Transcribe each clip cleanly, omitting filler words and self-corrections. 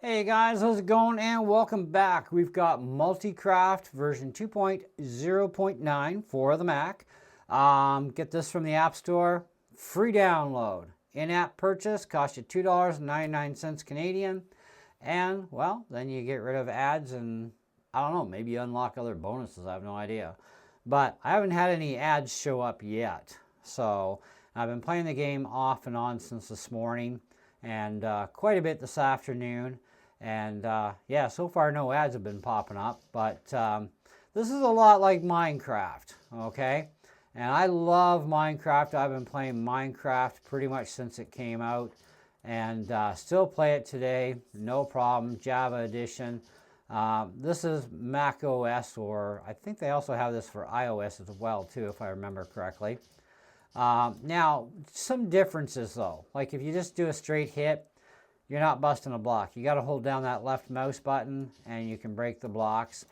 Hey guys, how's it going? And welcome back. We've got Multicraft version 2.0.9 for the Mac. Get this from the App Store, free download. In-app purchase costs you $2.99 Canadian. And, well, then you get rid of ads and, I don't know, maybe you unlock other bonuses. I have no idea. But I haven't had any ads show up yet. So I've been playing the game off and on since this morning and quite a bit this afternoon. And yeah, so far no ads have been popping up, but this is a lot like Minecraft, okay? And I love Minecraft. I've been playing Minecraft pretty much since it came out, and still play it today, no problem. Java edition. This is Mac OS, or I think they also have this for iOS as well too, if I remember correctly. Now, some differences though. Like if you just do a straight hit, you're not busting a block. You got to hold down that left mouse button and you can break the blocks.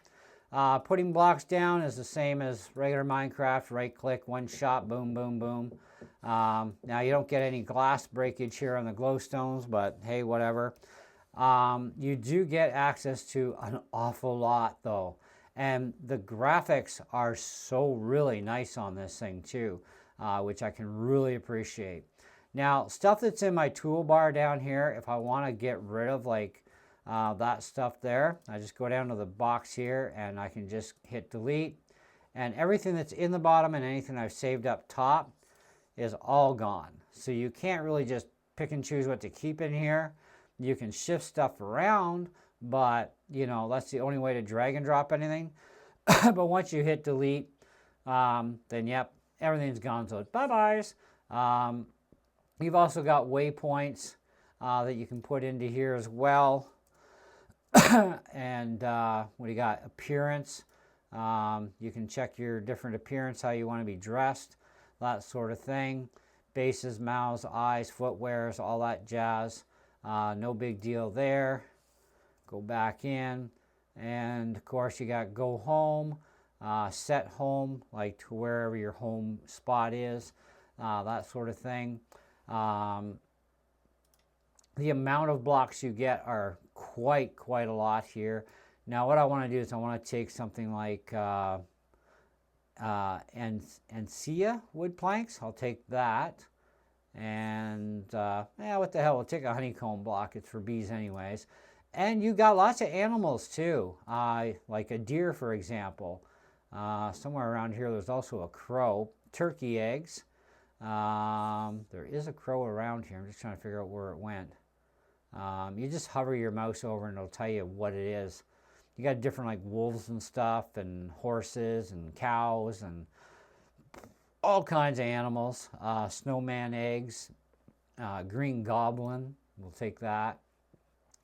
Putting blocks down is the same as regular Minecraft. Right click, one shot, boom, boom, boom. Now you don't get any glass breakage here on the glowstones, but hey, whatever. You do get access to an awful lot though. And the graphics are so really nice on this thing too, which I can really appreciate. Now, stuff that's in my toolbar down here, if I want to get rid of like that stuff there, I just go down to the box here and I can just hit delete. And everything that's in the bottom and anything I've saved up top is all gone. So you can't really just pick and choose what to keep in here. You can shift stuff around, but you know, that's the only way to drag and drop anything. But once you hit delete, then yep, everything's gone. So bye-byes. You've also got waypoints that you can put into here as well. And what do you got? Appearance. You can check your different appearance, how you want to be dressed, that sort of thing. Bases, mouths, eyes, footwears, all that jazz. No big deal there. Go back in. And of course you got go home, set home, like to wherever your home spot is, that sort of thing. The amount of blocks you get are quite a lot here. Now what I want to do is I want to take something like Ancia wood planks. I'll take that, and yeah, what the hell, we'll take a honeycomb block. It's for bees anyways. And you got lots of animals too, like a deer for example. Somewhere around here there's also a crow. Turkey eggs. There is a crow around here. I'm just trying to figure out where it went. You just hover your mouse over and it'll tell you what it is. You got different like wolves and stuff, and horses and cows and all kinds of animals. Snowman eggs, green goblin, we'll take that.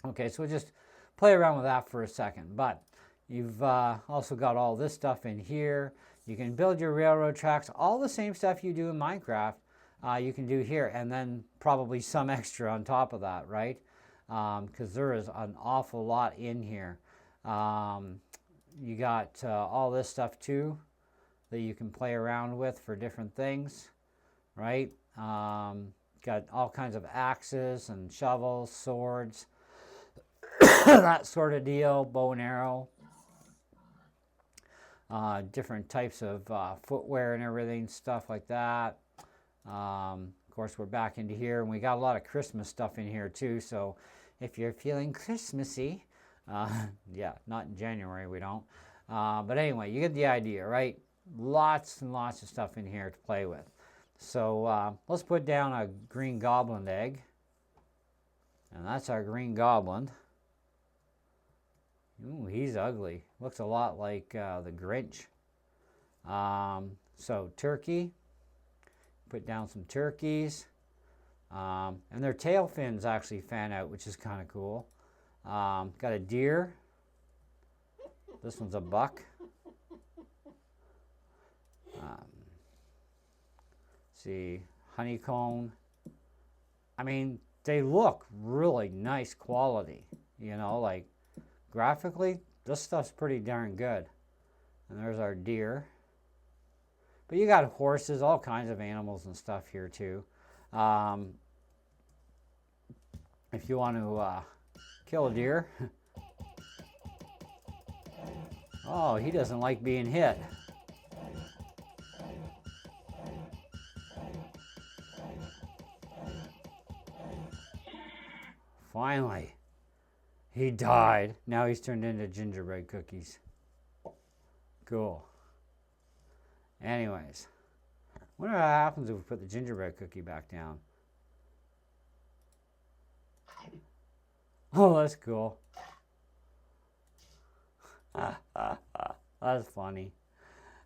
Okay, so we'll just play around with that for a second. But you've also got all this stuff in here. You can build your railroad tracks, all the same stuff you do in Minecraft, you can do here, and then probably some extra on top of that, right? Because there is an awful lot in here. You got all this stuff too that you can play around with for different things, right? Got all kinds of axes and shovels, swords, that sort of deal, bow and arrow. Different types of footwear and everything, stuff like that. Of course, we're back into here, and we got a lot of Christmas stuff in here too. So if you're feeling Christmassy, yeah, not in January, we don't. But anyway, you get the idea, right? Lots and lots of stuff in here to play with. So let's put down a green goblin egg. And that's our green goblin. Ooh, he's ugly. Looks a lot like the Grinch. So turkey. Put down some turkeys. And their tail fins actually fan out, which is kind of cool. Got a deer. This one's a buck. See, honeycomb. I mean, they look really nice quality. You know, like graphically, this stuff's pretty darn good. And there's our deer. But you got horses, all kinds of animals and stuff here too. If you want to Kill a deer. Oh, he doesn't like being hit. Finally, he died. Now he's turned into gingerbread cookies. Cool. Anyways, I wonder what happens if we put the gingerbread cookie back down. Oh, that's cool. That's funny.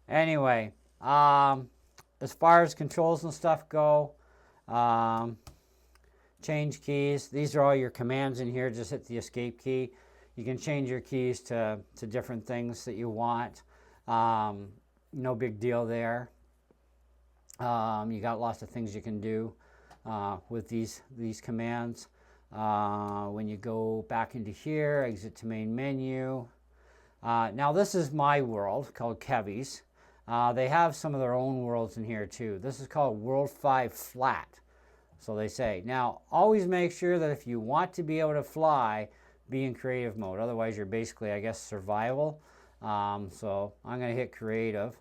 Anyway, as far as controls and stuff go, change keys. These are all your commands in here. Just hit the escape key. You can change your keys to different things that you want. No big deal there. You got lots of things you can do with these commands. When you go back into here, exit to main menu. Now this is my world called Kevy's. They have some of their own worlds in here too. This is called World 5 Flat. So they say. Now always make sure that if you want to be able to fly, be in creative mode. Otherwise you're basically, I guess, survival. So I'm going to hit creative.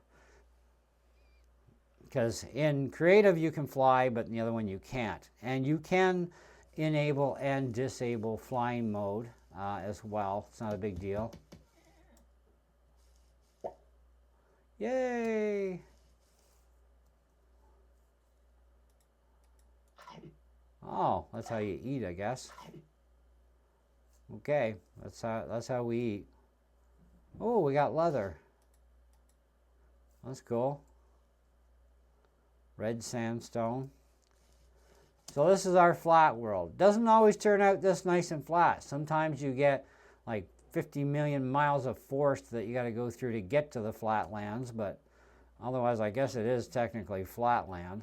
Because in creative you can fly, but in the other one you can't. And you can enable and disable flying mode as well. It's not a big deal. Yay! Oh, that's how you eat, I guess. Okay, that's how we eat. Oh, we got leather. That's cool. Red sandstone. So this is our flat world. Doesn't always turn out this nice and flat. Sometimes you get like 50 million miles of forest that you got to go through to get to the flatlands, but otherwise I guess it is technically flatland.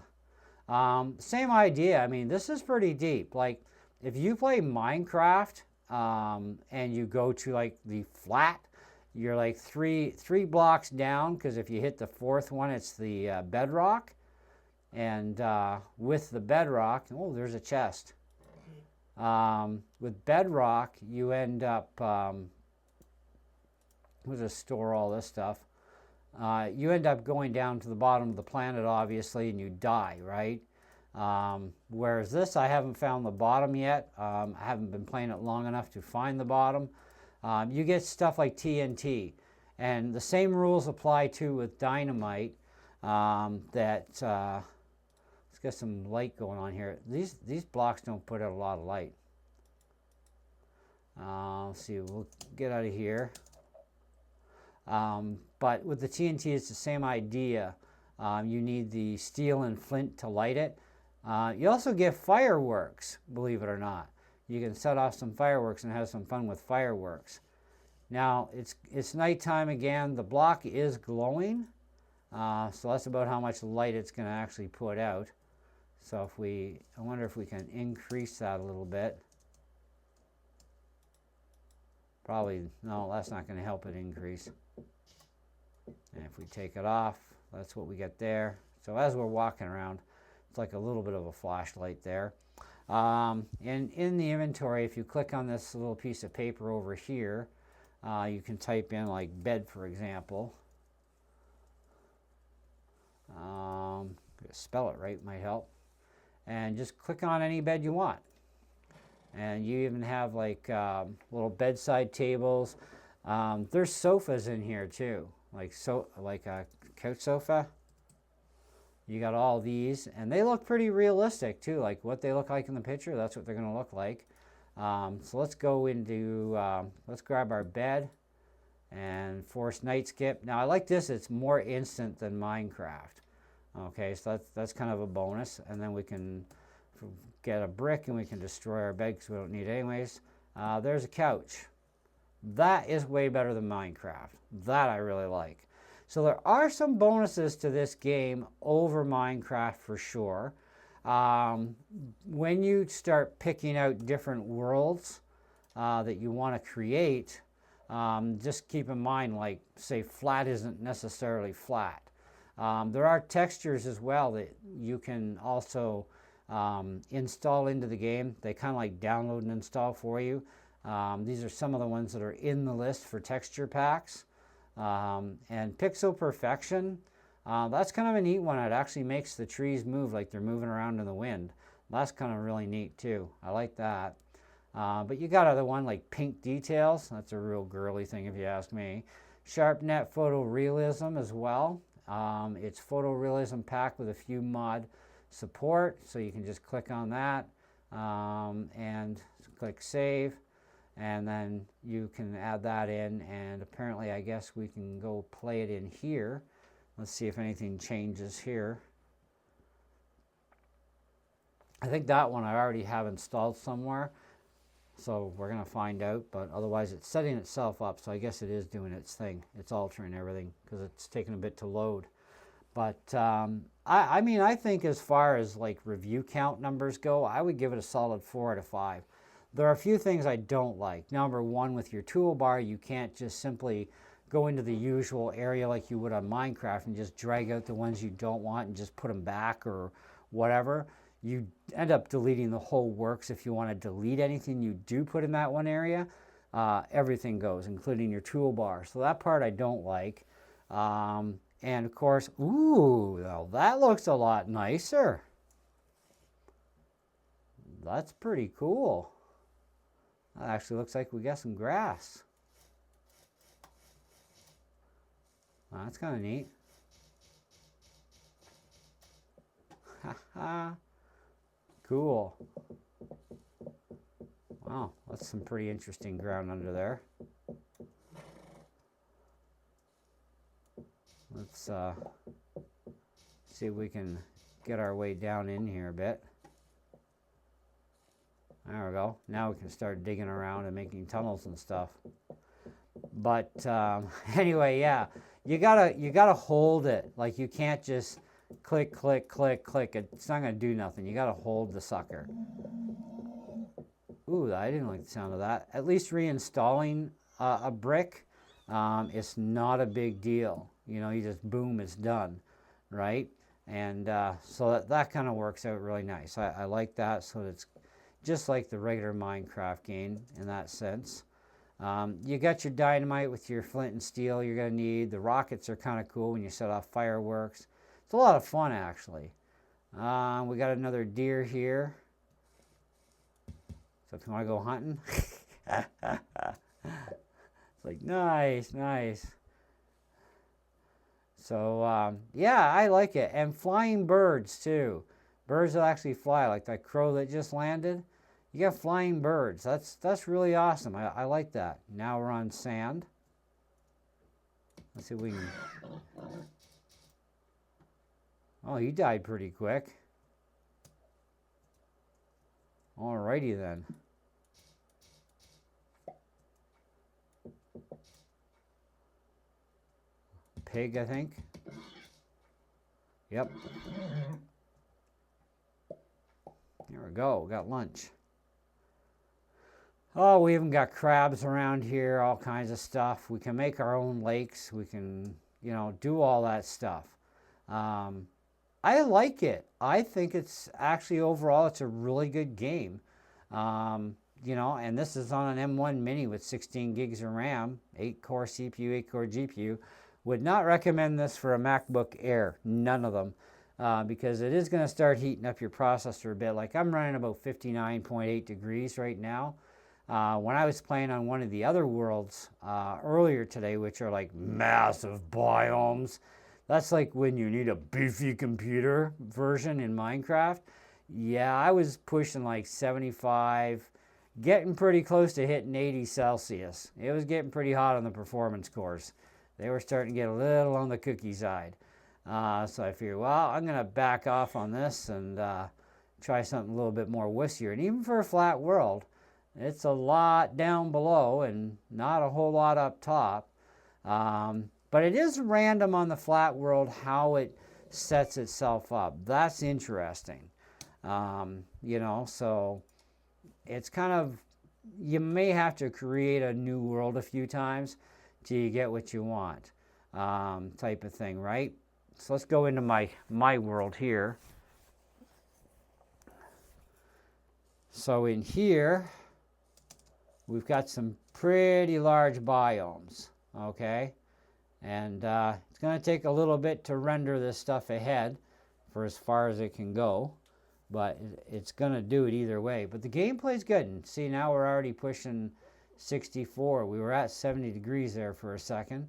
Same idea. I mean, this is pretty deep. Like if you play Minecraft and you go to like the flat, you're like three blocks down, because if you hit the fourth one, it's the bedrock. And with the bedrock, oh, there's a chest. With bedrock, you end up, we'll just store all this stuff. You end up going down to the bottom of the planet, obviously, and you die, right? Whereas this, I haven't found the bottom yet. I haven't been playing it long enough to find the bottom. You get stuff like TNT. And the same rules apply too with dynamite. Let's get some light going on here. These blocks don't put out a lot of light. Let's see, we'll get out of here. But with the TNT, it's the same idea. You need the steel and flint to light it. You also get fireworks, believe it or not. You can set off some fireworks and have some fun with fireworks. Now, it's nighttime again. The block is glowing. So that's about how much light it's going to actually put out. So I wonder if we can increase that a little bit. Probably, no, that's not going to help it increase. And if we take it off, that's what we get there. So as we're walking around, it's like a little bit of a flashlight there. In the inventory, if you click on this little piece of paper over here, you can type in like bed, for example. Spell it right might help. And just click on any bed you want. And you even have like little bedside tables. There's sofas in here too, like a couch sofa. You got all these, and they look pretty realistic too. Like what they look like in the picture, that's what they're going to look like. So let's go into, let's grab our bed and force night skip. Now I like this, it's more instant than Minecraft. Okay, so that's kind of a bonus. And then we can get a brick and we can destroy our bed because we don't need it anyways. There's a couch. That is way better than Minecraft. That I really like. So there are some bonuses to this game over Minecraft for sure. When you start picking out different worlds that you want to create, just keep in mind, like, say, flat isn't necessarily flat. There are textures as well that you can also install into the game. They kind of like download and install for you. These are some of the ones that are in the list for texture packs. And Pixel Perfection, that's kind of a neat one. It actually makes the trees move like they're moving around in the wind. That's kind of really neat too. I like that. But you got other one like Pink Details. That's a real girly thing if you ask me. SharpNet Photorealism as well. It's photorealism pack with a few mod support, so you can just click on that and click save, and then you can add that in, and apparently I guess we can go play it in here. Let's see if anything changes here. I think that one I already have installed somewhere, so we're going to find out, but otherwise it's setting itself up, so I guess it is doing its thing. It's altering everything because it's taking a bit to load. But I mean, I think as far as like review count numbers go, I would give it a solid 4 out of 5. There are a few things I don't like. Number one, with your toolbar, you can't just simply go into the usual area like you would on Minecraft and just drag out the ones you don't want and just put them back or whatever. You end up deleting the whole works. If you want to delete anything you do put in that one area, everything goes, including your toolbar. So that part I don't like. And of course, ooh, well, that looks a lot nicer. That's pretty cool. That actually looks like we got some grass. That's kind of neat. Haha. Cool. Wow, that's some pretty interesting ground under there. Let's see if we can get our way down in here a bit. There we go. Now we can start digging around and making tunnels and stuff. But anyway, yeah, you gotta hold it. Like you can't just click, click, click, click. It's not gonna do nothing. You gotta hold the sucker. Ooh, I didn't like the sound of that. At least reinstalling a brick, it's not a big deal. You know, you just boom, it's done, right? And so that kind of works out really nice. I like that. So it's just like the regular Minecraft game in that sense. You got your dynamite with your flint and steel you're going to need. The rockets are kind of cool when you set off fireworks. It's a lot of fun, actually. We got another deer here. So if you want to go hunting. It's like, nice, nice. So, yeah, I like it. And flying birds, too. Birds that actually fly, like that crow that just landed. You got flying birds. That's really awesome. I like that. Now we're on sand. Let's see if we can... Oh, he died pretty quick. Alrighty then. Pig, I think. Yep. There we go. We got lunch. Oh, we even got crabs around here, all kinds of stuff. We can make our own lakes. We can, you know, do all that stuff. I like it. I think it's actually overall, it's a really good game. You know, and this is on an M1 Mini with 16 gigs of RAM, 8-core CPU, 8-core GPU. Would not recommend this for a MacBook Air. None of them. Because it is going to start heating up your processor a bit. Like I'm running about 59.8 degrees right now. When I was playing on one of the other worlds earlier today, which are like massive biomes, that's like when you need a beefy computer version in Minecraft. Yeah, I was pushing like 75, getting pretty close to hitting 80 Celsius. It was getting pretty hot on the performance cores. They were starting to get a little on the cookie side. So I figured, well, I'm going to back off on this and try something a little bit more wussier. And even for a flat world, it's a lot down below and not a whole lot up top. But it is random on the flat world how it sets itself up. That's interesting. You know, so it's kind of, you may have to create a new world a few times till you get what you want, type of thing, right? So let's go into my world here. So in here, we've got some pretty large biomes, okay? And it's going to take a little bit to render this stuff ahead for as far as it can go, but it's going to do it either way. But the gameplay's good. And see, now we're already pushing 64. We were at 70 degrees there for a second.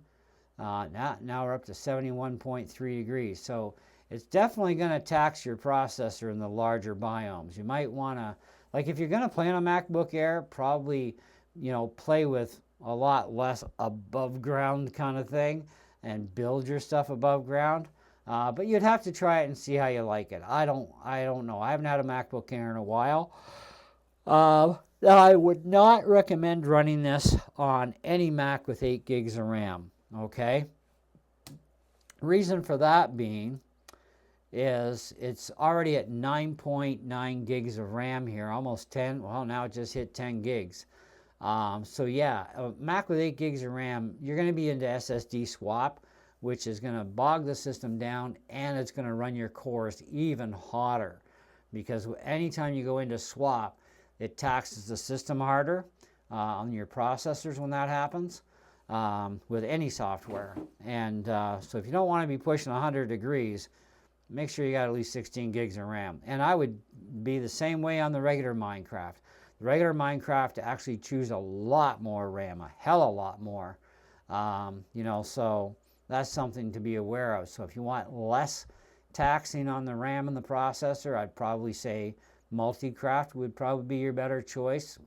Now we're up to 71.3 degrees. So it's definitely going to tax your processor in the larger biomes. You might want to, like if you're going to play on a MacBook Air, probably, you know, play with a lot less above ground kind of thing and build your stuff above ground. But you'd have to try it and see how you like it. I don't know. I haven't had a MacBook Air in a while. I would not recommend running this on any Mac with 8 gigs of RAM. Okay? Reason for that being is it's already at 9.9 gigs of RAM here, almost 10. Well, now it just hit 10 gigs. So yeah, a Mac with 8 gigs of RAM, you're going to be into SSD swap, which is going to bog the system down, and it's going to run your cores even hotter, because anytime you go into swap, it taxes the system harder on your processors when that happens with any software. And so if you don't want to be pushing 100 degrees, make sure you got at least 16 gigs of RAM. And I would be the same way on the regular Minecraft. The regular Minecraft actually chews a lot more RAM, a hell of a lot more. You know, so that's something to be aware of. So if you want less taxing on the RAM and the processor, I'd probably say Multicraft would probably be your better choice.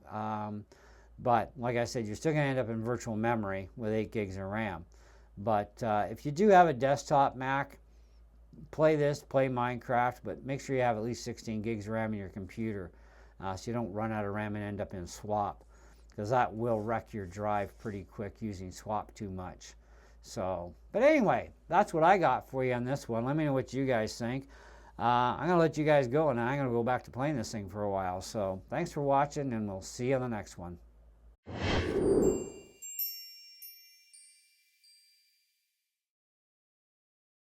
But like I said, you're still going to end up in virtual memory with 8 gigs of RAM. But if you do have a desktop Mac, play Minecraft, but make sure you have at least 16 gigs of RAM in your computer so you don't run out of RAM and end up in swap, because that will wreck your drive pretty quick using swap too much. So, but anyway, that's what I got for you on this one. Let me know what you guys think. I'm going to let you guys go, and I'm going to go back to playing this thing for a while. So thanks for watching, and we'll see you on the next one.